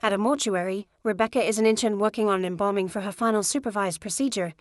At a mortuary, Rebecca is an intern working on embalming for her final supervised procedure.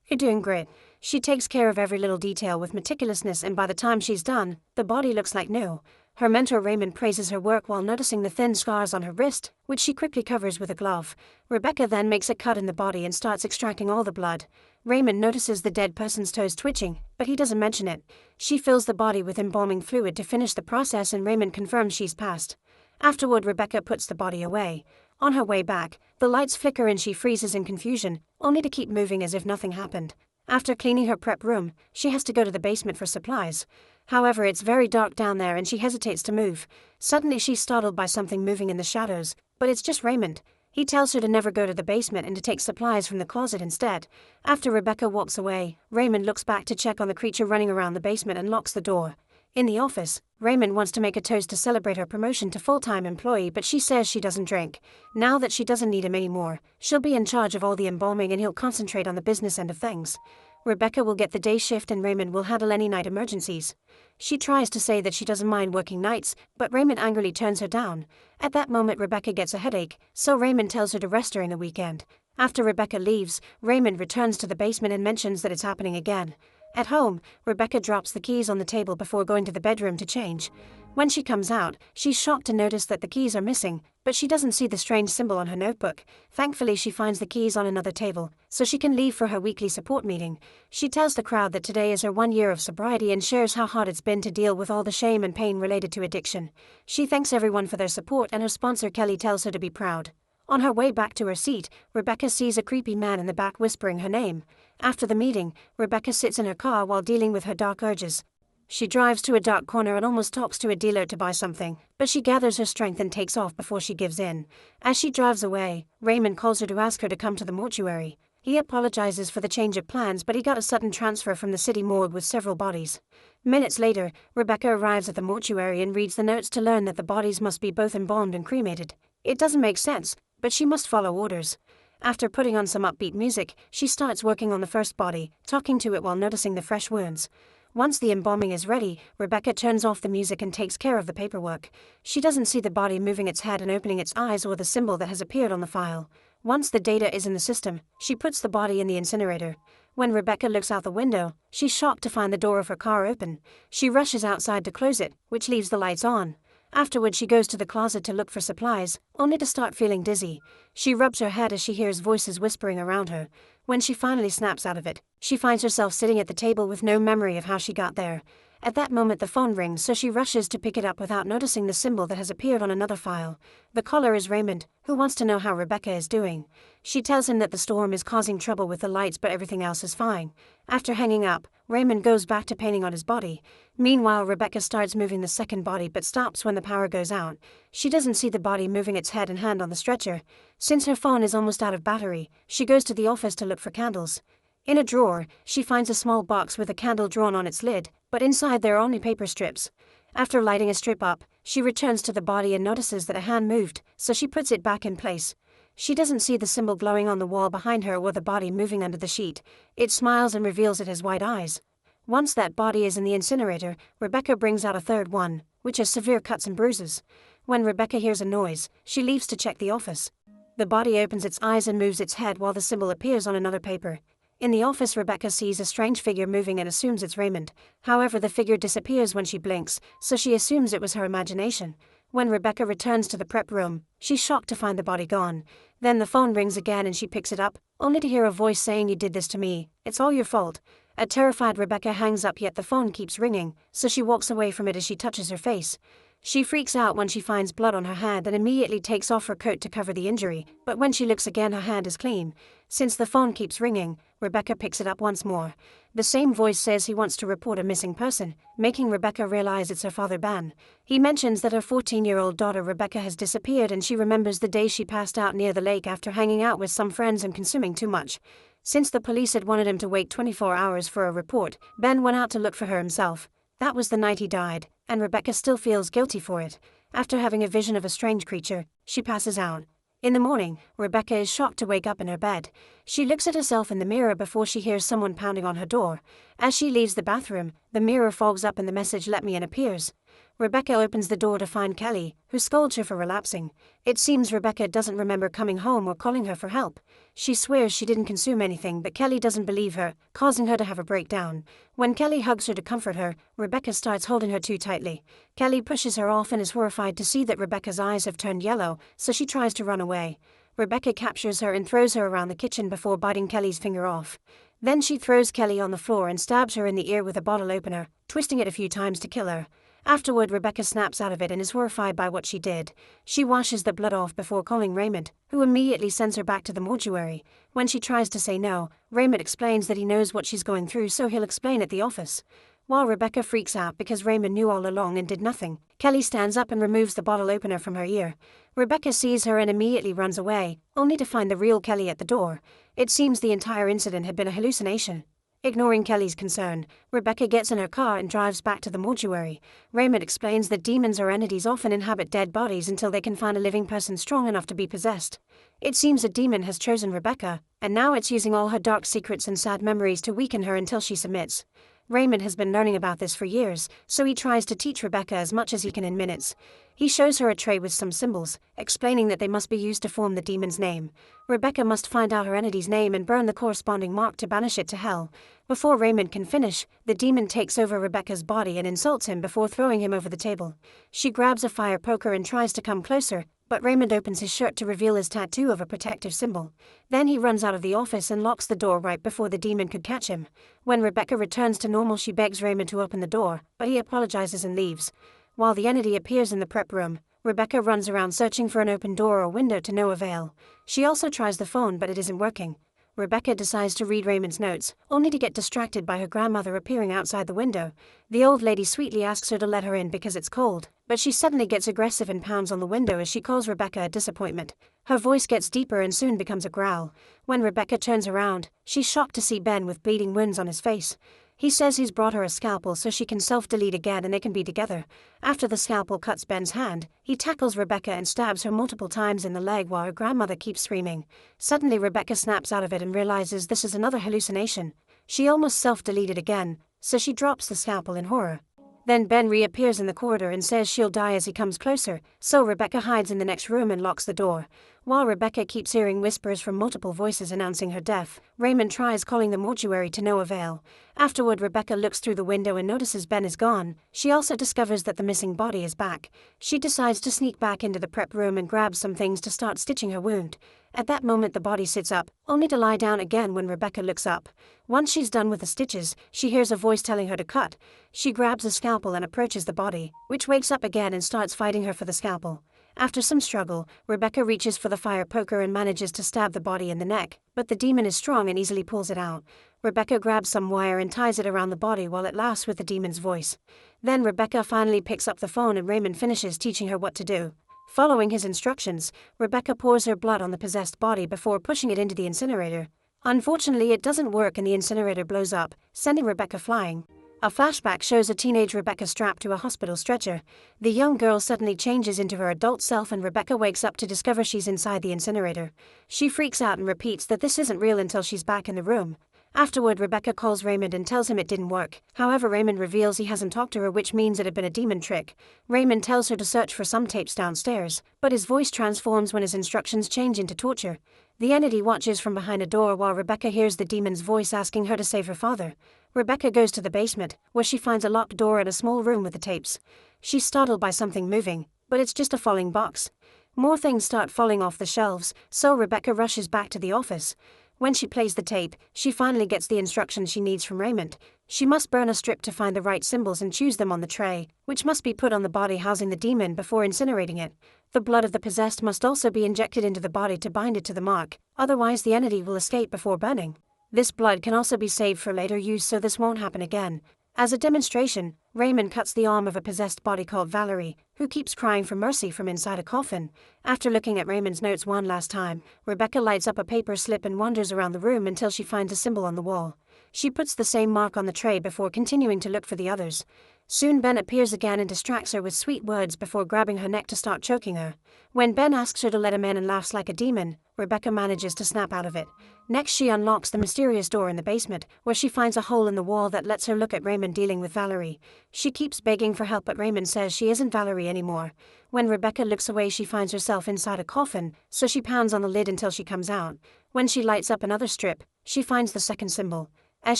You're doing great. She takes care of every little detail with meticulousness, and by the time she's done, the body looks like new. Her mentor Raymond praises her work while noticing the thin scars on her wrist, which she quickly covers with a glove. Rebecca then makes a cut in the body and starts extracting all the blood. Raymond notices the dead person's toes twitching, but he doesn't mention it. She fills the body with embalming fluid to finish the process, and Raymond confirms she's passed. Afterward, Rebecca puts the body away. On her way back, the lights flicker and she freezes in confusion, only to keep moving as if nothing happened. After cleaning her prep room, she has to go to the basement for supplies. However, it's very dark down there and she hesitates to move. Suddenly she's startled by something moving in the shadows, but it's just Raymond. He tells her to never go to the basement and to take supplies from the closet instead. After Rebecca walks away, Raymond looks back to check on the creature running around the basement and locks the door. In the office, Raymond wants to make a toast to celebrate her promotion to full-time employee, but she says she doesn't drink. Now that she doesn't need him anymore, she'll be in charge of all the embalming and he'll concentrate on the business end of things. Rebecca will get the day shift and Raymond will handle any night emergencies. She tries to say that she doesn't mind working nights, but Raymond angrily turns her down. At that moment, Rebecca gets a headache, so Raymond tells her to rest during the weekend. After Rebecca leaves, Raymond returns to the basement and mentions that it's happening again. At home, Rebecca drops the keys on the table before going to the bedroom to change. When she comes out, she's shocked to notice that the keys are missing, but she doesn't see the strange symbol on her notebook. Thankfully, she finds the keys on another table, so she can leave for her weekly support meeting. She tells the crowd that today is her 1 year of sobriety and shares how hard it's been to deal with all the shame and pain related to addiction. She thanks everyone for their support and her sponsor Kelly tells her to be proud. On her way back to her seat, Rebecca sees a creepy man in the back whispering her name. After the meeting, Rebecca sits in her car while dealing with her dark urges. She drives to a dark corner and almost talks to a dealer to buy something, but she gathers her strength and takes off before she gives in. As she drives away, Raymond calls her to ask her to come to the mortuary. He apologizes for the change of plans, but he got a sudden transfer from the city morgue with several bodies. Minutes later, Rebecca arrives at the mortuary and reads the notes to learn that the bodies must be both embalmed and cremated. It doesn't make sense, but she must follow orders. After putting on some upbeat music, she starts working on the first body, talking to it while noticing the fresh wounds. Once the embalming is ready, Rebecca turns off the music and takes care of the paperwork. She doesn't see the body moving its head and opening its eyes or the symbol that has appeared on the file. Once the data is in the system, she puts the body in the incinerator. When Rebecca looks out the window, she's shocked to find the door of her car open. She rushes outside to close it, which leaves the lights on. Afterward, she goes to the closet to look for supplies, only to start feeling dizzy. She rubs her head as she hears voices whispering around her. When she finally snaps out of it, she finds herself sitting at the table with no memory of how she got there. At that moment, the phone rings, so she rushes to pick it up without noticing the symbol that has appeared on another file. The caller is Raymond, who wants to know how Rebecca is doing. She tells him that the storm is causing trouble with the lights, but everything else is fine. After hanging up, Raymond goes back to painting on his body. Meanwhile, Rebecca starts moving the second body but stops when the power goes out. She doesn't see the body moving its head and hand on the stretcher. Since her phone is almost out of battery, she goes to the office to look for candles. In a drawer, she finds a small box with a candle drawn on its lid, but inside there are only paper strips. After lighting a strip up, she returns to the body and notices that a hand moved, so she puts it back in place. She doesn't see the symbol glowing on the wall behind her or the body moving under the sheet. It smiles and reveals it has white eyes. Once that body is in the incinerator, Rebecca brings out a third one, which has severe cuts and bruises. When Rebecca hears a noise, she leaves to check the office. The body opens its eyes and moves its head while the symbol appears on another paper. In the office, Rebecca sees a strange figure moving and assumes it's Raymond. However, the figure disappears when she blinks, so she assumes it was her imagination. When Rebecca returns to the prep room, she's shocked to find the body gone. Then the phone rings again and she picks it up, only to hear a voice saying, "You did this to me. It's all your fault." A terrified Rebecca hangs up, yet the phone keeps ringing, so she walks away from it as she touches her face. She freaks out when she finds blood on her hand and immediately takes off her coat to cover the injury, but when she looks again, her hand is clean. Since the phone keeps ringing, Rebecca picks it up once more. The same voice says he wants to report a missing person, making Rebecca realize it's her father Ben. He mentions that her 14-year-old daughter Rebecca has disappeared and she remembers the day she passed out near the lake after hanging out with some friends and consuming too much. Since the police had wanted him to wait 24 hours for a report, Ben went out to look for her himself. That was the night he died, and Rebecca still feels guilty for it. After having a vision of a strange creature, she passes out. In the morning, Rebecca is shocked to wake up in her bed. She looks at herself in the mirror before she hears someone pounding on her door. As she leaves the bathroom, the mirror fogs up and the message "Let me in" appears. Rebecca opens the door to find Kelly, who scolds her for relapsing. It seems Rebecca doesn't remember coming home or calling her for help. She swears she didn't consume anything, but Kelly doesn't believe her, causing her to have a breakdown. When Kelly hugs her to comfort her, Rebecca starts holding her too tightly. Kelly pushes her off and is horrified to see that Rebecca's eyes have turned yellow, so she tries to run away. Rebecca captures her and throws her around the kitchen before biting Kelly's finger off. Then she throws Kelly on the floor and stabs her in the ear with a bottle opener, twisting it a few times to kill her. Afterward, Rebecca snaps out of it and is horrified by what she did. She washes the blood off before calling Raymond, who immediately sends her back to the mortuary. When she tries to say no, Raymond explains that he knows what she's going through, so he'll explain at the office. While Rebecca freaks out because Raymond knew all along and did nothing, Kelly stands up and removes the bottle opener from her ear. Rebecca sees her and immediately runs away, only to find the real Kelly at the door. It seems the entire incident had been a hallucination. Ignoring Kelly's concern, Rebecca gets in her car and drives back to the mortuary. Raymond explains that demons or entities often inhabit dead bodies until they can find a living person strong enough to be possessed. It seems a demon has chosen Rebecca, and now it's using all her dark secrets and sad memories to weaken her until she submits. Raymond has been learning about this for years, so he tries to teach Rebecca as much as he can in minutes. He shows her a tray with some symbols, explaining that they must be used to form the demon's name. Rebecca must find out her entity's name and burn the corresponding mark to banish it to hell. Before Raymond can finish, the demon takes over Rebecca's body and insults him before throwing him over the table. She grabs a fire poker and tries to come closer, but Raymond opens his shirt to reveal his tattoo of a protective symbol. Then he runs out of the office and locks the door right before the demon could catch him. When Rebecca returns to normal, she begs Raymond to open the door, but he apologizes and leaves. While the entity appears in the prep room, Rebecca runs around searching for an open door or window to no avail. She also tries the phone, but it isn't working. Rebecca decides to read Raymond's notes, only to get distracted by her grandmother appearing outside the window. The old lady sweetly asks her to let her in because it's cold, but she suddenly gets aggressive and pounds on the window as she calls Rebecca a disappointment. Her voice gets deeper and soon becomes a growl. When Rebecca turns around, she's shocked to see Ben with bleeding wounds on his face. He says he's brought her a scalpel so she can self-delete again and they can be together. After the scalpel cuts Ben's hand, he tackles Rebecca and stabs her multiple times in the leg while her grandmother keeps screaming. Suddenly Rebecca snaps out of it and realizes this is another hallucination. She almost self-deleted again, so she drops the scalpel in horror. Then Ben reappears in the corridor and says she'll die as he comes closer, so Rebecca hides in the next room and locks the door. While Rebecca keeps hearing whispers from multiple voices announcing her death, Raymond tries calling the mortuary to no avail. Afterward, Rebecca looks through the window and notices Ben is gone. She also discovers that the missing body is back. She decides to sneak back into the prep room and grab some things to start stitching her wound. At that moment, the body sits up, only to lie down again when Rebecca looks up. Once she's done with the stitches, she hears a voice telling her to cut. She grabs a scalpel and approaches the body, which wakes up again and starts fighting her for the scalpel. After some struggle, Rebecca reaches for the fire poker and manages to stab the body in the neck, but the demon is strong and easily pulls it out. Rebecca grabs some wire and ties it around the body while it laughs with the demon's voice. Then Rebecca finally picks up the phone and Raymond finishes teaching her what to do. Following his instructions, Rebecca pours her blood on the possessed body before pushing it into the incinerator. Unfortunately, it doesn't work and the incinerator blows up, sending Rebecca flying. A flashback shows a teenage Rebecca strapped to a hospital stretcher. The young girl suddenly changes into her adult self and Rebecca wakes up to discover she's inside the incinerator. She freaks out and repeats that this isn't real until she's back in the room. Afterward, Rebecca calls Raymond and tells him it didn't work. However, Raymond reveals he hasn't talked to her, which means it had been a demon trick. Raymond tells her to search for some tapes downstairs, but his voice transforms when his instructions change into torture. The entity watches from behind a door while Rebecca hears the demon's voice asking her to save her father. Rebecca goes to the basement, where she finds a locked door and a small room with the tapes. She's startled by something moving, but it's just a falling box. More things start falling off the shelves, so Rebecca rushes back to the office. When she plays the tape, she finally gets the instructions she needs from Raymond. She must burn a strip to find the right symbols and choose them on the tray, which must be put on the body housing the demon before incinerating it. The blood of the possessed must also be injected into the body to bind it to the mark, otherwise the entity will escape before burning. This blood can also be saved for later use, so this won't happen again. As a demonstration, Raymond cuts the arm of a possessed body called Valerie, who keeps crying for mercy from inside a coffin. After looking at Raymond's notes one last time, Rebecca lights up a paper slip and wanders around the room until she finds a symbol on the wall. She puts the same mark on the tray before continuing to look for the others. Soon Ben appears again and distracts her with sweet words before grabbing her neck to start choking her. When Ben asks her to let him in and laughs like a demon, Rebecca manages to snap out of it. Next she unlocks the mysterious door in the basement, where she finds a hole in the wall that lets her look at Raymond dealing with Valerie. She keeps begging for help but Raymond says she isn't Valerie anymore. When Rebecca looks away she finds herself inside a coffin, so she pounds on the lid until she comes out. When she lights up another strip, she finds the second symbol. As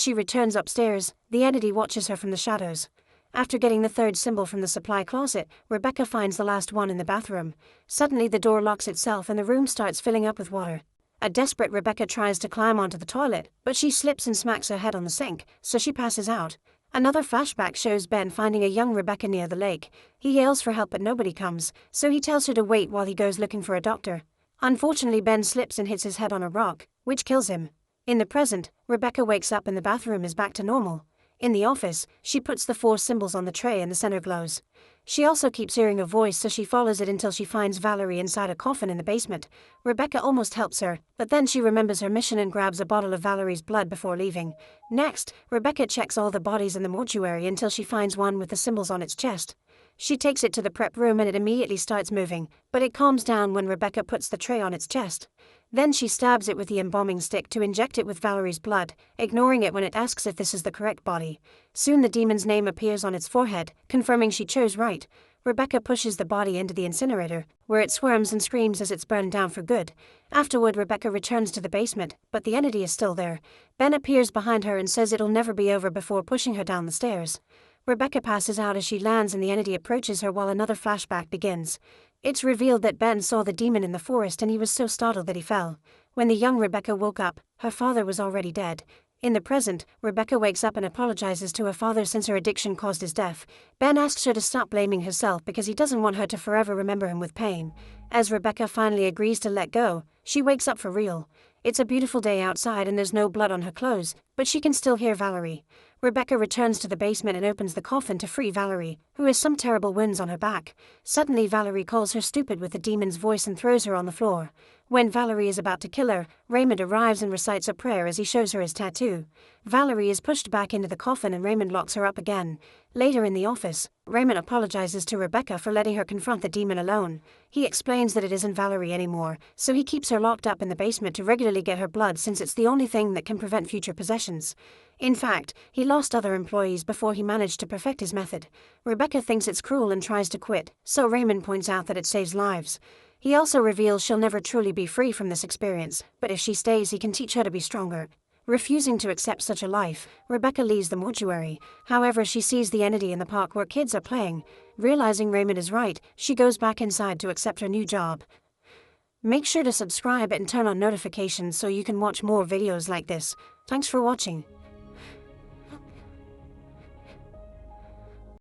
she returns upstairs, the entity watches her from the shadows. After getting the third symbol from the supply closet, Rebecca finds the last one in the bathroom. Suddenly the door locks itself and the room starts filling up with water. A desperate Rebecca tries to climb onto the toilet, but she slips and smacks her head on the sink, so she passes out. Another flashback shows Ben finding a young Rebecca near the lake. He yells for help but nobody comes, so he tells her to wait while he goes looking for a doctor. Unfortunately, Ben slips and hits his head on a rock, which kills him. In the present, Rebecca wakes up and the bathroom is back to normal. In the office, she puts the 4 symbols on the tray and the center glows. She also keeps hearing a voice, so she follows it until she finds Valerie inside a coffin in the basement. Rebecca almost helps her, but then she remembers her mission and grabs a bottle of Valerie's blood before leaving. Next, Rebecca checks all the bodies in the mortuary until she finds one with the symbols on its chest. She takes it to the prep room and it immediately starts moving, but it calms down when Rebecca puts the tray on its chest. Then she stabs it with the embalming stick to inject it with Valerie's blood, ignoring it when it asks if this is the correct body. Soon the demon's name appears on its forehead, confirming she chose right. Rebecca pushes the body into the incinerator, where it squirms and screams as it's burned down for good. Afterward, Rebecca returns to the basement, but the entity is still there. Ben appears behind her and says it'll never be over before pushing her down the stairs. Rebecca passes out as she lands and the entity approaches her while another flashback begins. It's revealed that Ben saw the demon in the forest and he was so startled that he fell. When the young Rebecca woke up, her father was already dead. In the present, Rebecca wakes up and apologizes to her father since her addiction caused his death. Ben asks her to stop blaming herself because he doesn't want her to forever remember him with pain. As Rebecca finally agrees to let go, she wakes up for real. It's a beautiful day outside and there's no blood on her clothes, but she can still hear Valerie. Rebecca returns to the basement and opens the coffin to free Valerie, who has some terrible wounds on her back. Suddenly Valerie calls her stupid with the demon's voice and throws her on the floor. When Valerie is about to kill her, Raymond arrives and recites a prayer as he shows her his tattoo. Valerie is pushed back into the coffin and Raymond locks her up again. Later in the office, Raymond apologizes to Rebecca for letting her confront the demon alone. He explains that it isn't Valerie anymore, so he keeps her locked up in the basement to regularly get her blood since it's the only thing that can prevent future possessions. In fact, he lost other employees before he managed to perfect his method. Rebecca thinks it's cruel and tries to quit, so Raymond points out that it saves lives. He also reveals she'll never truly be free from this experience, but if she stays he can teach her to be stronger. Refusing to accept such a life, Rebecca leaves the mortuary. However, she sees the entity in the park where kids are playing. Realizing Raymond is right, she goes back inside to accept her new job. Make sure to subscribe and turn on notifications so you can watch more videos like this. Thanks for watching.